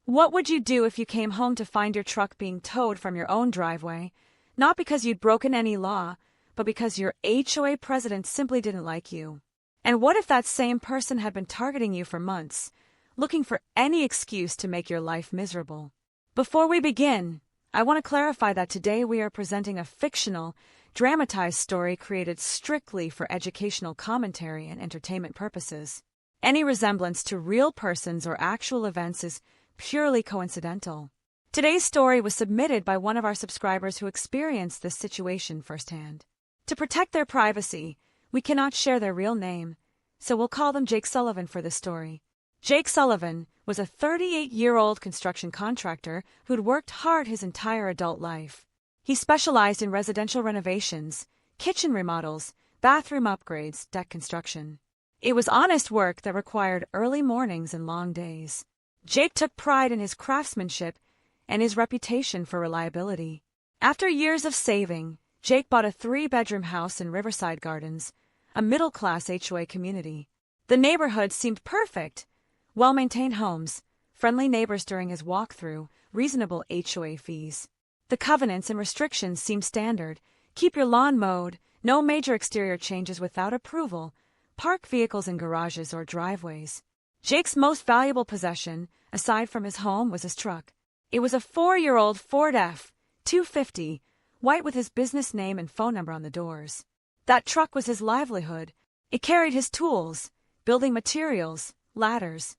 What would you do if you came home to find your truck being towed from your own driveway, not because you'd broken any law, but because your HOA president simply didn't like you? And what if that same person had been targeting you for months, looking for any excuse to make your life miserable? Before we begin, I want to clarify that today we are presenting a fictional, dramatized story created strictly for educational commentary and entertainment purposes. Any resemblance to real persons or actual events is purely coincidental. Today's story was submitted by one of our subscribers who experienced this situation firsthand. To protect their privacy, we cannot share their real name, so we'll call them Jake Sullivan for this story. Jake Sullivan was a 38-year-old construction contractor who'd worked hard his entire adult life. He specialized in residential renovations, kitchen remodels, bathroom upgrades, deck construction. It was honest work that required early mornings and long days. Jake took pride in his craftsmanship and his reputation for reliability. After years of saving, Jake bought a 3-bedroom house in Riverside Gardens, a middle-class HOA community. The neighborhood seemed perfect. Well-maintained homes, friendly neighbors during his walkthrough, reasonable HOA fees. The covenants and restrictions seemed standard. Keep your lawn mowed, no major exterior changes without approval, park vehicles in garages or driveways. Jake's most valuable possession, aside from his home, was his truck. It was a 4-year-old Ford F-250, white with his business name and phone number on the doors. That truck was his livelihood. It carried his tools, building materials, ladders,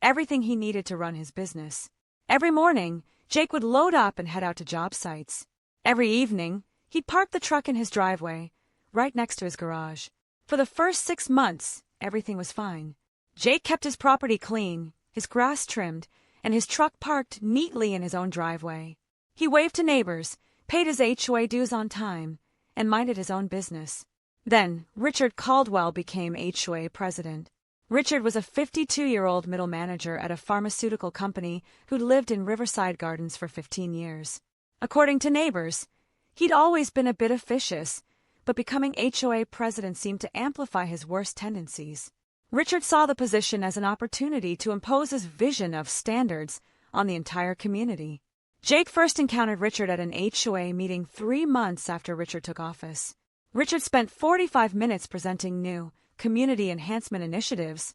everything he needed to run his business. Every morning, Jake would load up and head out to job sites. Every evening, he'd park the truck in his driveway, right next to his garage. For the first 6 months, everything was fine. Jake kept his property clean, his grass trimmed, and his truck parked neatly in his own driveway. He waved to neighbors, paid his HOA dues on time, and minded his own business. Then, Richard Caldwell became HOA president. Richard was a 52-year-old middle manager at a pharmaceutical company who'd lived in Riverside Gardens for 15 years. According to neighbors, he'd always been a bit officious, but becoming HOA president seemed to amplify his worst tendencies. Richard saw the position as an opportunity to impose his vision of standards on the entire community. Jake first encountered Richard at an HOA meeting 3 months after Richard took office. Richard spent 45 minutes presenting new community enhancement initiatives,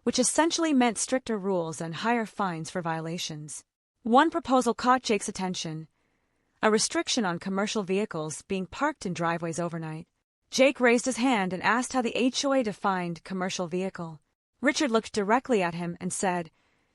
which essentially meant stricter rules and higher fines for violations. One proposal caught Jake's attention: a restriction on commercial vehicles being parked in driveways overnight. Jake raised his hand and asked how the HOA defined commercial vehicle. Richard looked directly at him and said,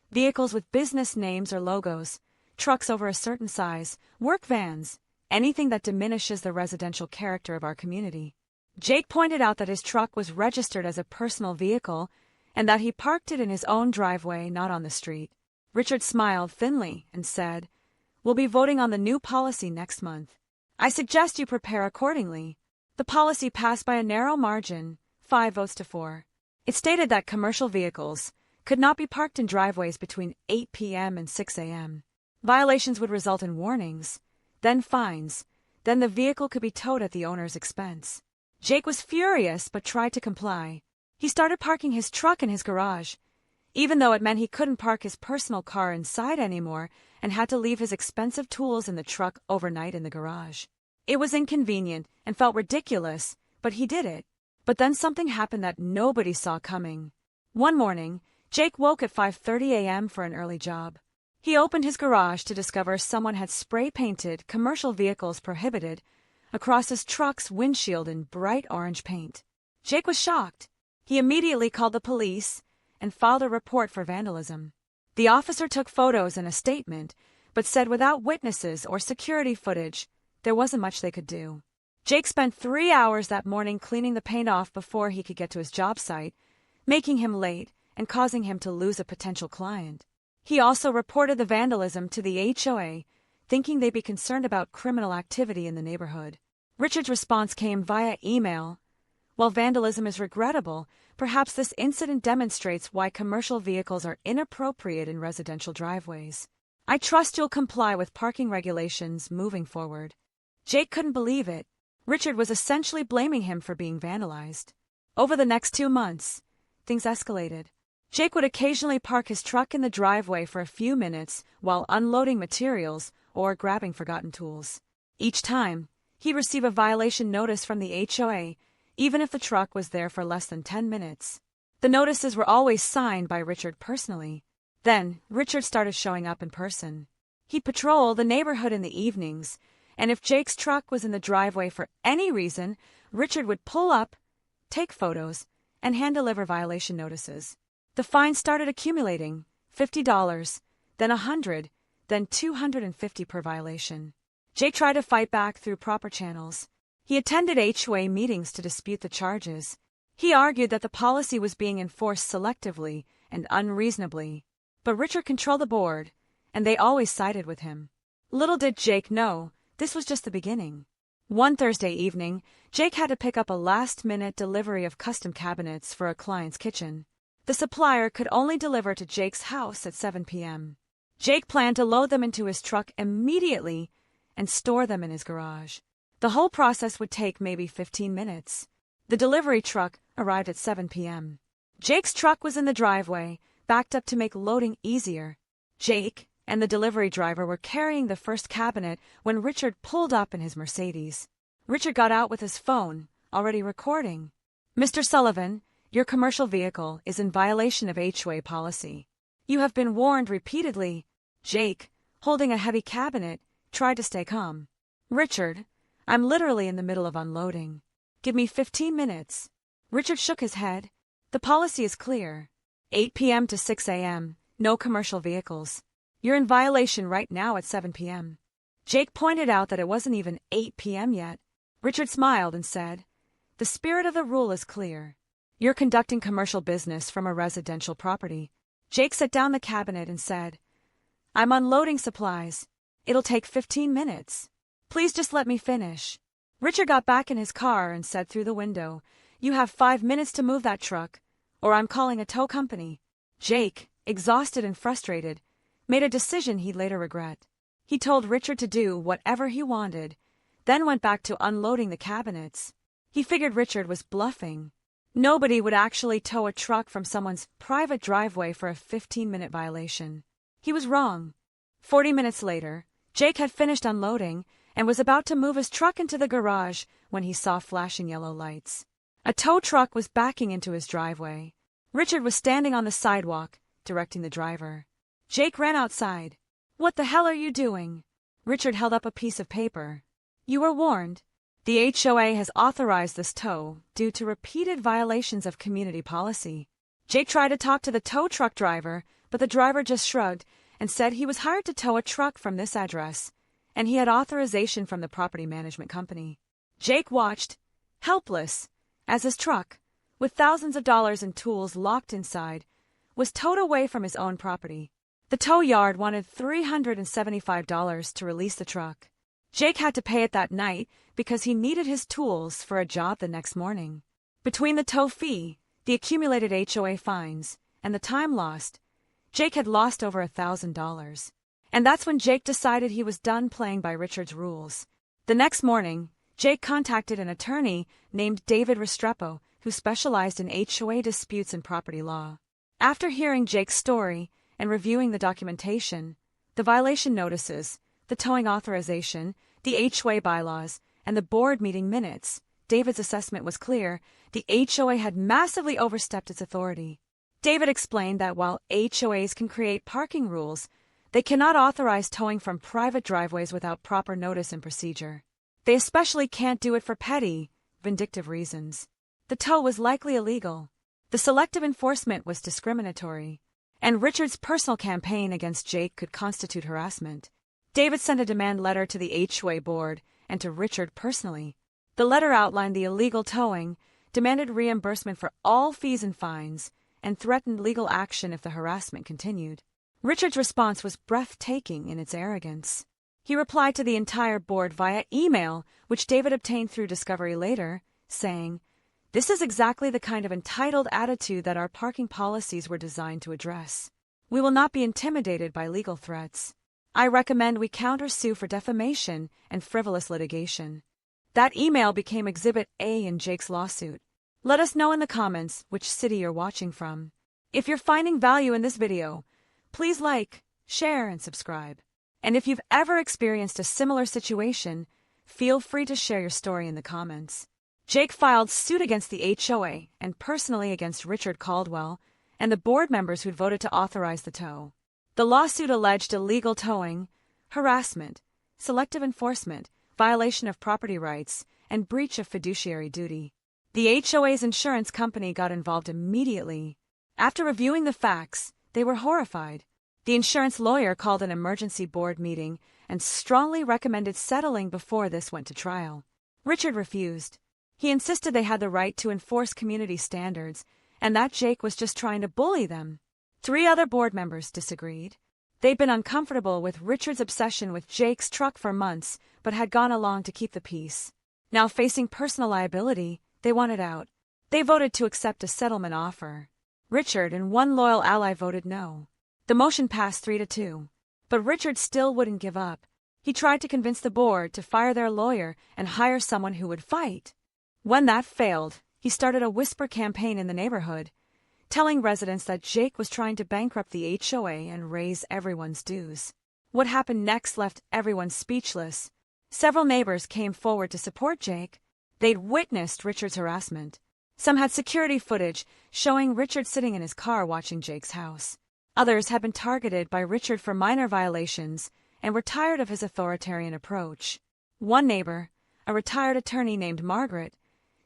"Vehicles with business names or logos, trucks over a certain size, work vans, anything that diminishes the residential character of our community." Jake pointed out that his truck was registered as a personal vehicle and that he parked it in his own driveway, not on the street. Richard smiled thinly and said, "We'll be voting on the new policy next month. I suggest you prepare accordingly." The policy passed by a narrow margin, 5 votes to 4. It stated that commercial vehicles could not be parked in driveways between 8 p.m. and 6 a.m. Violations would result in warnings, then fines, then the vehicle could be towed at the owner's expense. Jake was furious but tried to comply. He started parking his truck in his garage, even though it meant he couldn't park his personal car inside anymore and had to leave his expensive tools in the truck overnight in the garage. It was inconvenient and felt ridiculous, but he did it. But then something happened that nobody saw coming. One morning, Jake woke at 5:30 a.m. for an early job. He opened his garage to discover someone had spray-painted "Commercial Vehicles Prohibited" across his truck's windshield in bright orange paint. Jake was shocked. He immediately called the police and filed a report for vandalism. The officer took photos and a statement, but said without witnesses or security footage, there wasn't much they could do. Jake spent 3 hours that morning cleaning the paint off before he could get to his job site, making him late and causing him to lose a potential client. He also reported the vandalism to the HOA, thinking they'd be concerned about criminal activity in the neighborhood. Richard's response came via email. "While vandalism is regrettable, perhaps this incident demonstrates why commercial vehicles are inappropriate in residential driveways. I trust you'll comply with parking regulations moving forward." Jake couldn't believe it. Richard was essentially blaming him for being vandalized. Over the next 2 months, things escalated. Jake would occasionally park his truck in the driveway for a few minutes while unloading materials or grabbing forgotten tools. Each time, he'd receive a violation notice from the HOA, even if the truck was there for less than 10 minutes. The notices were always signed by Richard personally. Then, Richard started showing up in person. He'd patrol the neighborhood in the evenings, and if Jake's truck was in the driveway for any reason, Richard would pull up, take photos, and hand-deliver violation notices. The fines started accumulating, $50, then $100, then $250 per violation. Jake tried to fight back through proper channels. He attended HOA meetings to dispute the charges. He argued that the policy was being enforced selectively and unreasonably. But Richard controlled the board, and they always sided with him. Little did Jake know, this was just the beginning. One Thursday evening, Jake had to pick up a last-minute delivery of custom cabinets for a client's kitchen. The supplier could only deliver to Jake's house at 7 p.m. Jake planned to load them into his truck immediately and store them in his garage. The whole process would take maybe 15 minutes. The delivery truck arrived at 7 p.m. Jake's truck was in the driveway, backed up to make loading easier. Jake and the delivery driver were carrying the first cabinet when Richard pulled up in his Mercedes. Richard got out with his phone, already recording. "Mr. Sullivan, your commercial vehicle is in violation of HOA policy. You have been warned repeatedly." Jake, holding a heavy cabinet, tried to stay calm. "Richard, I'm literally in the middle of unloading. Give me 15 minutes. Richard shook his head. "The policy is clear. 8 p.m. to 6 a.m., no commercial vehicles. You're in violation right now at 7 p.m. Jake pointed out that it wasn't even 8 p.m. yet. Richard smiled and said, "The spirit of the rule is clear. You're conducting commercial business from a residential property." Jake set down the cabinet and said, "I'm unloading supplies. It'll take 15 minutes. Please just let me finish." Richard got back in his car and said through the window, "You have 5 minutes to move that truck, or I'm calling a tow company." Jake, exhausted and frustrated, made a decision he'd later regret. He told Richard to do whatever he wanted, then went back to unloading the cabinets. He figured Richard was bluffing. Nobody would actually tow a truck from someone's private driveway for a 15-minute violation. He was wrong. 40 minutes later, Jake had finished unloading and was about to move his truck into the garage when he saw flashing yellow lights. A tow truck was backing into his driveway. Richard was standing on the sidewalk, directing the driver. Jake ran outside. "What the hell are you doing?" Richard held up a piece of paper. "You were warned. The HOA has authorized this tow due to repeated violations of community policy." Jake tried to talk to the tow truck driver, but the driver just shrugged and said he was hired to tow a truck from this address, and he had authorization from the property management company. Jake watched, helpless, as his truck, with thousands of dollars in tools locked inside, was towed away from his own property. The tow yard wanted $375 to release the truck. Jake had to pay it that night because he needed his tools for a job the next morning. Between the tow fee, the accumulated HOA fines, and the time lost, Jake had lost over $1,000. And that's when Jake decided he was done playing by Richard's rules. The next morning, Jake contacted an attorney named David Restrepo, who specialized in HOA disputes and property law. After hearing Jake's story and reviewing the documentation, the violation notices, the towing authorization, the HOA bylaws, and the board meeting minutes, David's assessment was clear: the HOA had massively overstepped its authority. David explained that while HOAs can create parking rules, they cannot authorize towing from private driveways without proper notice and procedure. They especially can't do it for petty, vindictive reasons. The tow was likely illegal. The selective enforcement was discriminatory. And Richard's personal campaign against Jake could constitute harassment. David sent a demand letter to the HOA board and to Richard personally. The letter outlined the illegal towing, demanded reimbursement for all fees and fines, and threatened legal action if the harassment continued. Richard's response was breathtaking in its arrogance. He replied to the entire board via email, which David obtained through discovery later, saying, "This is exactly the kind of entitled attitude that our parking policies were designed to address. We will not be intimidated by legal threats. I recommend we countersue for defamation and frivolous litigation." That email became Exhibit A in Jake's lawsuit. Let us know in the comments which city you're watching from. If you're finding value in this video, please like, share, and subscribe. And if you've ever experienced a similar situation, feel free to share your story in the comments. Jake filed suit against the HOA and personally against Richard Caldwell and the board members who'd voted to authorize the tow. The lawsuit alleged illegal towing, harassment, selective enforcement, violation of property rights, and breach of fiduciary duty. The HOA's insurance company got involved immediately. After reviewing the facts, they were horrified. The insurance lawyer called an emergency board meeting and strongly recommended settling before this went to trial. Richard refused. He insisted they had the right to enforce community standards and that Jake was just trying to bully them. 3 other board members disagreed. They'd been uncomfortable with Richard's obsession with Jake's truck for months, but had gone along to keep the peace. Now facing personal liability, they wanted out. They voted to accept a settlement offer. Richard and one loyal ally voted no. The motion passed 3-2. But Richard still wouldn't give up. He tried to convince the board to fire their lawyer and hire someone who would fight. When that failed, he started a whisper campaign in the neighborhood, telling residents that Jake was trying to bankrupt the HOA and raise everyone's dues. What happened next left everyone speechless. Several neighbors came forward to support Jake. They'd witnessed Richard's harassment. Some had security footage showing Richard sitting in his car watching Jake's house. Others had been targeted by Richard for minor violations and were tired of his authoritarian approach. One neighbor, a retired attorney named Margaret,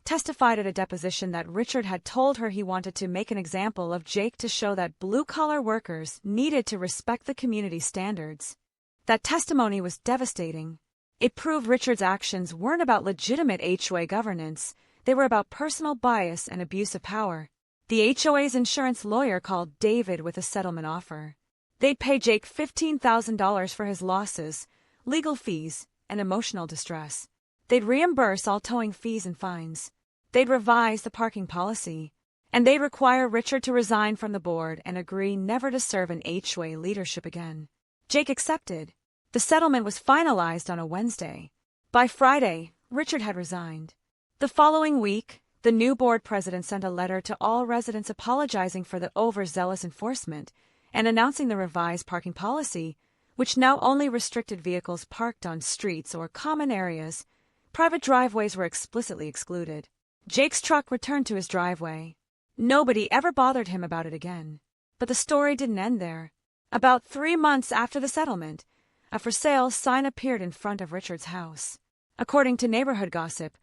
testified at a deposition that Richard had told her he wanted to make an example of Jake to show that blue-collar workers needed to respect the community standards. That testimony was devastating. It proved Richard's actions weren't about legitimate HOA governance, they were about personal bias and abuse of power. The HOA's insurance lawyer called David with a settlement offer. They'd pay Jake $15,000 for his losses, legal fees, and emotional distress. They'd reimburse all towing fees and fines. They'd revise the parking policy. And they'd require Richard to resign from the board and agree never to serve in HOA leadership again. Jake accepted. The settlement was finalized on a Wednesday. By Friday, Richard had resigned. The following week, the new board president sent a letter to all residents apologizing for the overzealous enforcement and announcing the revised parking policy, which now only restricted vehicles parked on streets or common areas. Private driveways were explicitly excluded. Jake's truck returned to his driveway. Nobody ever bothered him about it again. But the story didn't end there. About 3 months after the settlement, a for sale sign appeared in front of Richard's house. According to neighborhood gossip,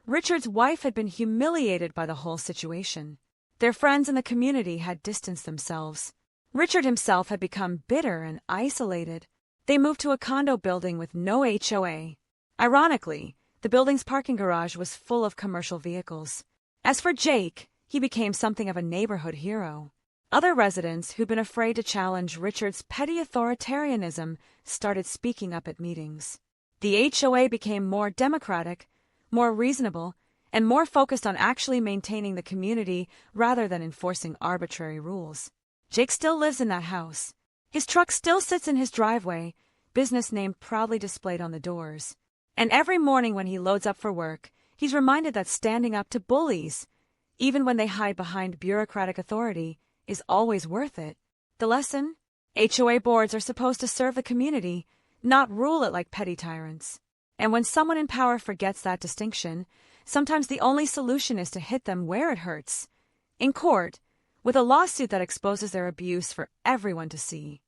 Richard's wife had been humiliated by the whole situation. Their friends in the community had distanced themselves. Richard himself had become bitter and isolated. They moved to a condo building with no HOA. Ironically, the building's parking garage was full of commercial vehicles. As for Jake, he became something of a neighborhood hero. Other residents who'd been afraid to challenge Richard's petty authoritarianism started speaking up at meetings. The HOA became more democratic, more reasonable, and more focused on actually maintaining the community rather than enforcing arbitrary rules. Jake still lives in that house. His truck still sits in his driveway, business name proudly displayed on the doors. And every morning when he loads up for work, he's reminded that standing up to bullies, even when they hide behind bureaucratic authority, is always worth it. The lesson? HOA boards are supposed to serve the community, not rule it like petty tyrants. And when someone in power forgets that distinction, sometimes the only solution is to hit them where it hurts. In court, with a lawsuit that exposes their abuse for everyone to see.